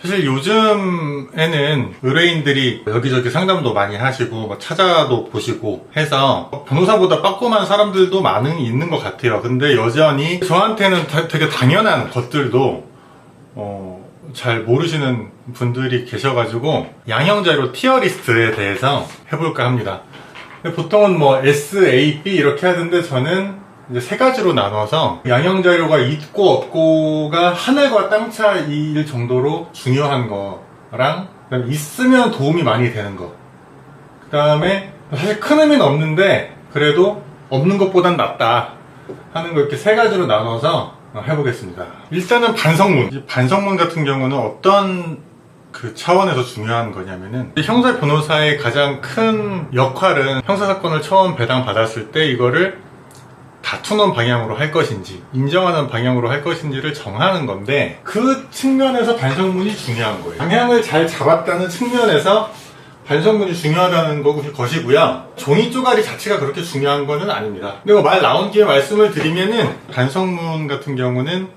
사실 요즘에는 의뢰인들이 여기저기 상담도 많이 하시고 뭐 찾아도 보시고 해서 변호사보다 빠꼼한 사람들도 많이 있는 것 같아요. 근데 여전히 저한테는 되게 당연한 것들도 잘 모르시는 분들이 계셔가지고 양형자료 티어리스트에 대해서 해볼까 합니다. 보통은 뭐 S, A, B 이렇게 하는데 저는 이제 세 가지로 나눠서 양형자료가 있고 없고가 하늘과 땅 차이일 정도로 중요한 거랑 그다음에 있으면 도움이 많이 되는 거, 그 다음에 사실 큰 의미는 없는데 그래도 없는 것보단 낫다 하는 거, 이렇게 세 가지로 나눠서 해보겠습니다. 일단은 반성문. 반성문 같은 경우는 어떤 그 차원에서 중요한 거냐면은, 형사 변호사의 가장 큰 역할은 형사사건을 처음 배당받았을 때 이거를 다투는 방향으로 할 것인지 인정하는 방향으로 할 것인지를 정하는 건데, 그 측면에서 반성문이 중요한 거예요. 방향을 잘 잡았다는 측면에서 반성문이 중요하다는 것이고요. 종이 쪼가리 자체가 그렇게 중요한 거는 아닙니다. 근데 말 나온 김에 말씀을 드리면은, 반성문 같은 경우는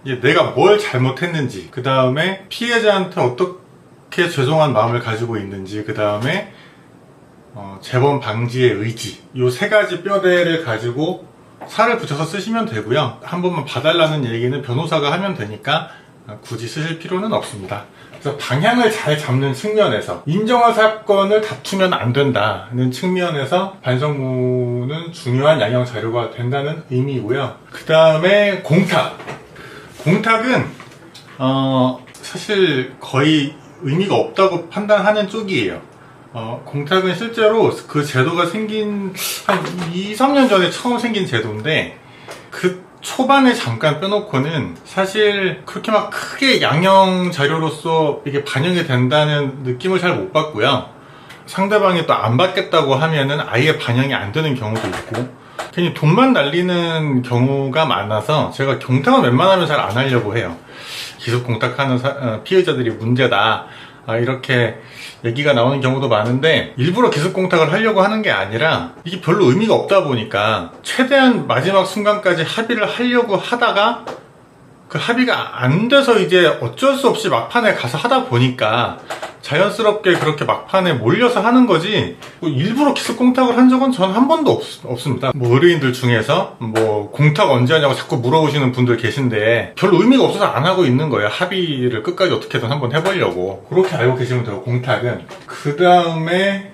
이제 내가 뭘 잘못했는지, 그 다음에 피해자한테 어떻게 죄송한 마음을 가지고 있는지, 그 다음에 재범 방지의 의지, 요 세 가지 뼈대를 가지고 살을 붙여서 쓰시면 되고요. 한 번만 봐달라는 얘기는 변호사가 하면 되니까 굳이 쓰실 필요는 없습니다. 그래서 방향을 잘 잡는 측면에서, 인정한 사건을 다투면 안 된다는 측면에서 반성문은 중요한 양형 자료가 된다는 의미고요. 그 다음에 공탁은 사실 거의 의미가 없다고 판단하는 쪽이에요. 공탁은 실제로 그 제도가 생긴 한 2, 3년 전에 처음 생긴 제도인데, 그 초반에 잠깐 빼놓고는 사실 그렇게 막 크게 양형 자료로서 이게 반영이 된다는 느낌을 잘 못 받고요. 상대방이 또 안 받겠다고 하면은 아예 반영이 안 되는 경우도 있고, 괜히 돈만 날리는 경우가 많아서 제가 공탁은 웬만하면 잘 안 하려고 해요. 기속 공탁하는 피해자들이 문제다, 이렇게 얘기가 나오는 경우도 많은데, 일부러 기습 공탁을 하려고 하는 게 아니라 이게 별로 의미가 없다 보니까 최대한 마지막 순간까지 합의를 하려고 하다가 그 합의가 안 돼서 이제 어쩔 수 없이 막판에 가서 하다 보니까 자연스럽게 그렇게 막판에 몰려서 하는 거지, 뭐 일부러 기습 공탁을 한 적은 전 한 번도 없습니다. 뭐 의뢰인들 중에서 뭐 공탁 언제 하냐고 자꾸 물어보시는 분들 계신데 별로 의미가 없어서 안 하고 있는 거예요. 합의를 끝까지 어떻게든 한번 해보려고. 그렇게 알고 계시면 되고, 공탁은. 그 다음에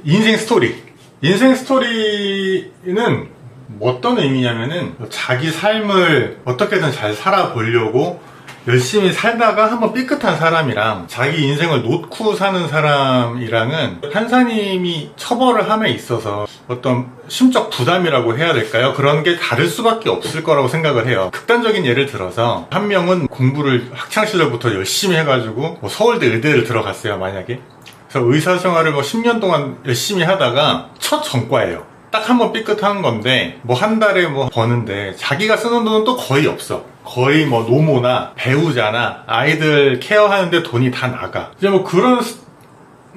인생 스토리. 인생 스토리는 어떤 의미냐면은, 자기 삶을 어떻게든 잘 살아보려고 열심히 살다가 한번 삐끗한 사람이랑 자기 인생을 놓고 사는 사람이랑은 판사님이 처벌을 함에 있어서 어떤 심적 부담이라고 해야 될까요? 그런 게 다를 수밖에 없을 거라고 생각을 해요. 극단적인 예를 들어서, 한 명은 공부를 학창시절부터 열심히 해가지고 뭐 서울대 의대를 들어갔어요, 만약에. 그래서 의사 생활을 뭐 10년 동안 열심히 하다가 첫 전과예요. 딱 한 번 삐끗한 건데, 뭐 한 달에 뭐 버는데 자기가 쓰는 돈은 또 거의 없어. 거의 뭐 노모나 배우자나 아이들 케어하는데 돈이 다 나가. 이제 뭐 그런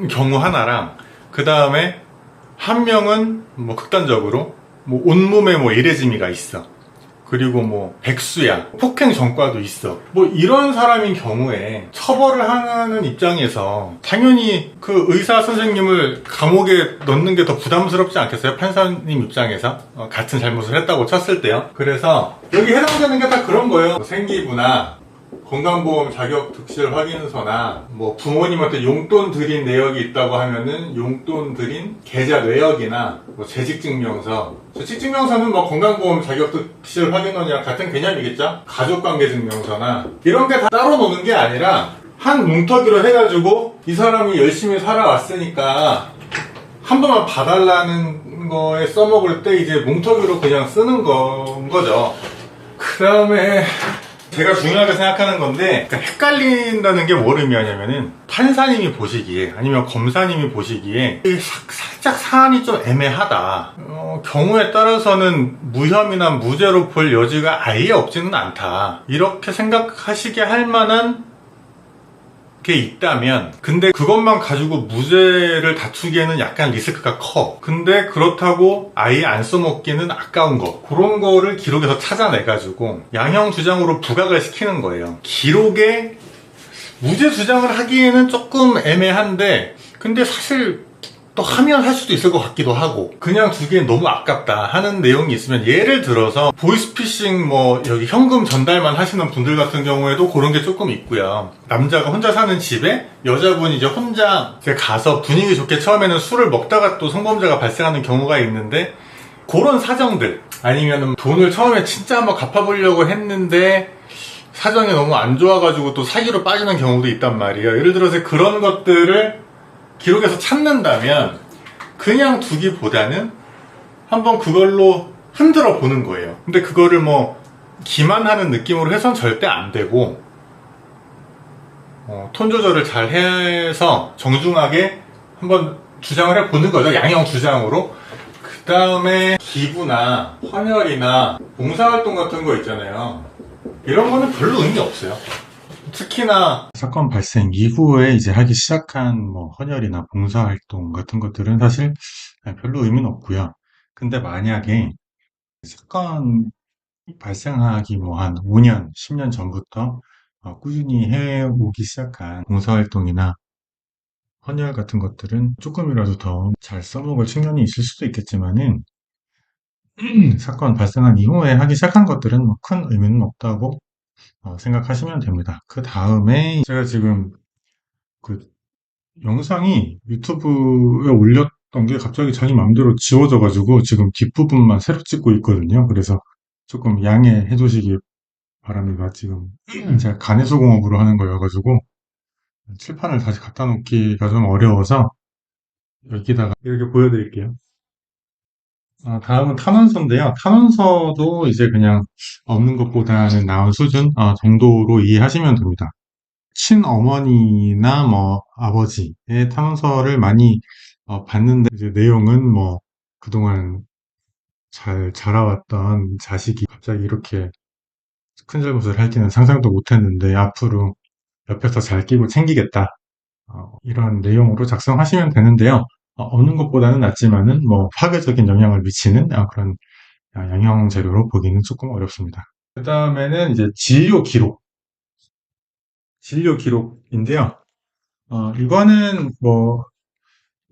경우 하나랑, 그 다음에 한 명은 뭐 극단적으로 뭐 온몸에 뭐 일해지미가 있어. 그리고 뭐 백수야, 폭행 전과도 있어. 뭐 이런 사람인 경우에 처벌을 하는 입장에서 당연히 그 의사 선생님을 감옥에 넣는 게 더 부담스럽지 않겠어요? 판사님 입장에서 같은 잘못을 했다고 쳤을 때요. 그래서 여기 해당되는 게 다 그런 거예요. 생기부나 건강보험 자격 득실 확인서나 뭐 부모님한테 용돈 드린 내역이 있다고 하면은 용돈 드린 계좌 내역이나 뭐 재직증명서. 재직증명서는 뭐 건강보험 자격 득실 확인서랑 같은 개념이겠죠? 가족관계증명서나 이런 게 다 따로 노는 게 아니라 한 뭉터기로 해가지고 이 사람이 열심히 살아왔으니까 한 번만 봐달라는 거에 써먹을 때 이제 뭉터기로 그냥 쓰는 거죠. 그 다음에 제가 중요하게 생각하는 건데, 그러니까 헷갈린다는 게 뭘 의미하냐면은, 판사님이 보시기에 아니면 검사님이 보시기에 살짝 사안이 좀 애매하다, 경우에 따라서는 무혐의나 무죄로 볼 여지가 아예 없지는 않다, 이렇게 생각하시게 할 만한 게 있다면, 근데 그것만 가지고 무죄를 다투기에는 약간 리스크가 커. 근데 그렇다고 아예 안 써먹기는 아까운 거. 그런 거를 기록에서 찾아내가지고 양형 주장으로 부각을 시키는 거예요. 기록에 무죄 주장을 하기에는 조금 애매한데, 근데 사실 또 하면 할 수도 있을 것 같기도 하고, 그냥 두기엔 너무 아깝다 하는 내용이 있으면, 예를 들어서 보이스피싱 뭐 여기 현금 전달만 하시는 분들 같은 경우에도 그런 게 조금 있고요. 남자가 혼자 사는 집에 여자분이 이제 혼자 가서 분위기 좋게 처음에는 술을 먹다가 또 성범죄가 발생하는 경우가 있는데, 그런 사정들, 아니면 돈을 처음에 진짜 한번 갚아보려고 했는데 사정이 너무 안 좋아가지고 또 사기로 빠지는 경우도 있단 말이에요. 예를 들어서 그런 것들을 기록에서 찾는다면 그냥 두기보다는 한번 그걸로 흔들어 보는 거예요. 근데 그거를 뭐 기만하는 느낌으로 해선 절대 안 되고, 톤 조절을 잘 해서 정중하게 한번 주장을 해보는 거죠. 양형 주장으로. 그 다음에 기부나 헌혈이나 봉사활동 같은 거 있잖아요. 이런 거는 별로 의미 없어요. 특히나 사건 발생 이후에 이제 하기 시작한 뭐 헌혈이나 봉사활동 같은 것들은 사실 별로 의미는 없고요. 근데 만약에 사건 발생하기 뭐 한 5년, 10년 전부터 꾸준히 해오기 시작한 봉사활동이나 헌혈 같은 것들은 조금이라도 더 잘 써먹을 측면이 있을 수도 있겠지만은, 사건 발생한 이후에 하기 시작한 것들은 뭐 큰 의미는 없다고 생각하시면 됩니다. 그 다음에 제가 지금 그 영상이 유튜브에 올렸던 게 갑자기 자기 마음대로 지워져가지고 지금 뒷부분만 새로 찍고 있거든요. 그래서 조금 양해해 주시기 바랍니다. 지금 제가 간해수공업으로 하는 거여가지고 칠판을 다시 갖다 놓기가 좀 어려워서 여기다가 이렇게 보여드릴게요. 다음은 탄원서인데요. 탄원서도 이제 그냥 없는 것보다는 나은 수준 정도로 이해하시면 됩니다. 친어머니나 뭐 아버지의 탄원서를 많이 봤는데, 이제 내용은 뭐 그동안 잘 자라왔던 자식이 갑자기 이렇게 큰 잘못을 할지는 상상도 못했는데 앞으로 옆에서 잘 끼고 챙기겠다, 이런 내용으로 작성하시면 되는데요. 없는 것보다는 낫지만은 뭐 파괴적인 영향을 미치는 그런 양형 재료로 보기는 조금 어렵습니다. 그 다음에는 이제 진료 기록인데요. 이거는 뭐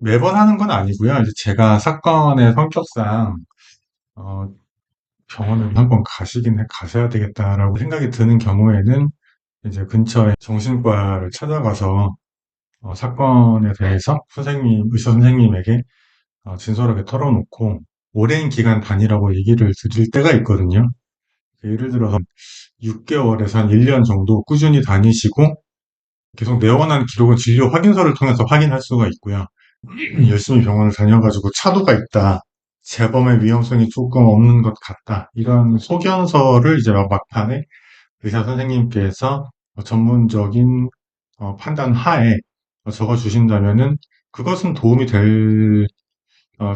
매번 하는 건 아니고요. 이제 제가 사건의 성격상 병원을 한번 가셔야 되겠다라고 생각이 드는 경우에는 이제 근처에 정신과를 찾아가서 사건에 대해서 의사 선생님에게 진솔하게 털어놓고 오랜 기간 다니라고 얘기를 드릴 때가 있거든요. 예를 들어서 6개월에서 한 1년 정도 꾸준히 다니시고 계속 내원한 기록은 진료 확인서를 통해서 확인할 수가 있고요. 열심히 병원을 다녀가지고 차도가 있다, 재범의 위험성이 조금 없는 것 같다, 이런 소견서를 이제 막판에 의사 선생님께서 전문적인 판단 하에 적어주신다면은 그것은 도움이 될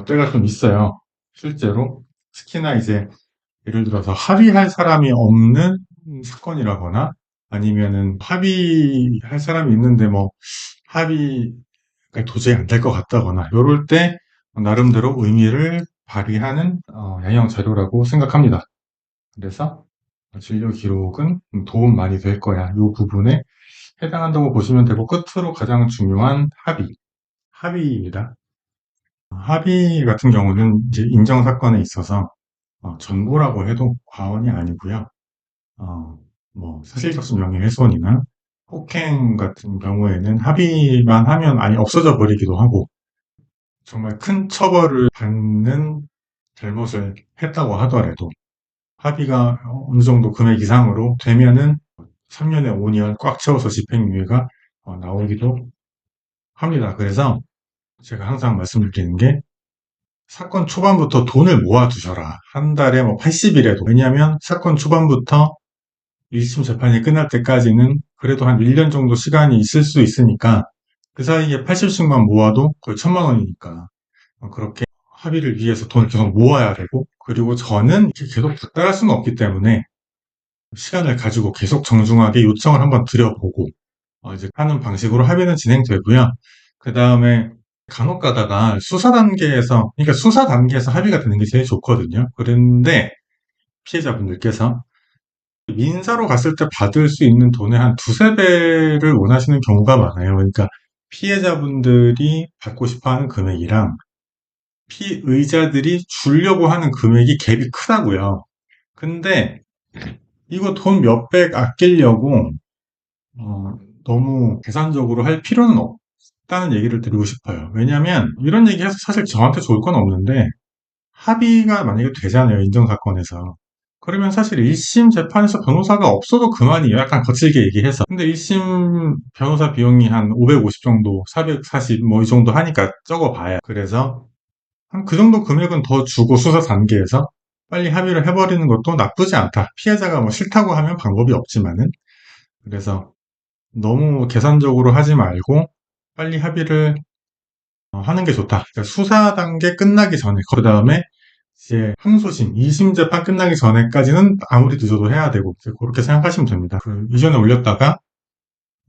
때가 좀 있어요. 실제로. 특히나 이제 예를 들어서 합의할 사람이 없는 사건이라거나, 아니면은 합의할 사람이 있는데 뭐 합의가 도저히 안 될 것 같다거나, 이럴 때 나름대로 의미를 발휘하는 양형 자료라고 생각합니다. 그래서 진료 기록은 도움 많이 될 거야, 이 부분에 해당한다고 보시면 되고, 끝으로 가장 중요한 합의입니다. 합의 같은 경우는 이제 인정 사건에 있어서 전부라고 해도 과언이 아니고요. 뭐 사실적신 명예훼손이나 폭행 같은 경우에는 합의만 하면 아예 없어져 버리기도 하고, 정말 큰 처벌을 받는 잘못을 했다고 하더라도 합의가 어느 정도 금액 이상으로 되면은 3년에 5년 꽉 채워서 집행유예가 나오기도 합니다. 그래서 제가 항상 말씀드리는 게, 사건 초반부터 돈을 모아두셔라. 한 달에 뭐 80이라도. 왜냐하면 사건 초반부터 1심 재판이 끝날 때까지는 그래도 한 1년 정도 시간이 있을 수 있으니까, 그 사이에 80씩만 모아도 거의 1,000만 원이니까 그렇게 합의를 위해서 돈을 계속 모아야 되고, 그리고 저는 이렇게 계속 부탁할 수는 없기 때문에 시간을 가지고 계속 정중하게 요청을 한번 드려보고, 이제 하는 방식으로 합의는 진행되고요. 그 다음에 간혹 가다가 수사 단계에서, 그러니까 수사 단계에서 합의가 되는 게 제일 좋거든요. 그런데 피해자분들께서 민사로 갔을 때 받을 수 있는 돈의 한 두세 배를 원하시는 경우가 많아요. 그러니까 피해자분들이 받고 싶어 하는 금액이랑 피의자들이 주려고 하는 금액이 갭이 크다고요. 근데 이거 돈 몇백 아끼려고 너무 계산적으로 할 필요는 없다는 얘기를 드리고 싶어요. 왜냐하면 이런 얘기해서 사실 저한테 좋을 건 없는데 합의가 만약에 되잖아요. 인정사건에서. 그러면 사실 1심 재판에서 변호사가 없어도 그만이에요. 약간 거칠게 얘기해서. 근데 1심 변호사 비용이 한 550 정도, 440 뭐 이 정도 하니까 적어봐야. 그래서 한 그 정도 금액은 더 주고 수사 단계에서 빨리 합의를 해버리는 것도 나쁘지 않다. 피해자가 뭐 싫다고 하면 방법이 없지만은. 그래서 너무 계산적으로 하지 말고 빨리 합의를 하는 게 좋다. 그러니까 수사 단계 끝나기 전에, 그 다음에 이제 항소심, 2심 재판 끝나기 전에까지는 아무리 늦어도 해야 되고, 이제 그렇게 생각하시면 됩니다. 이전에 올렸다가,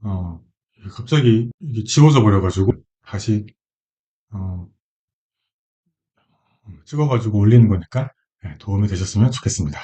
어, 갑자기 이게 지워져 버려가지고, 다시, 어, 찍어가지고 올리는 거니까, 네, 도움이 되셨으면 좋겠습니다.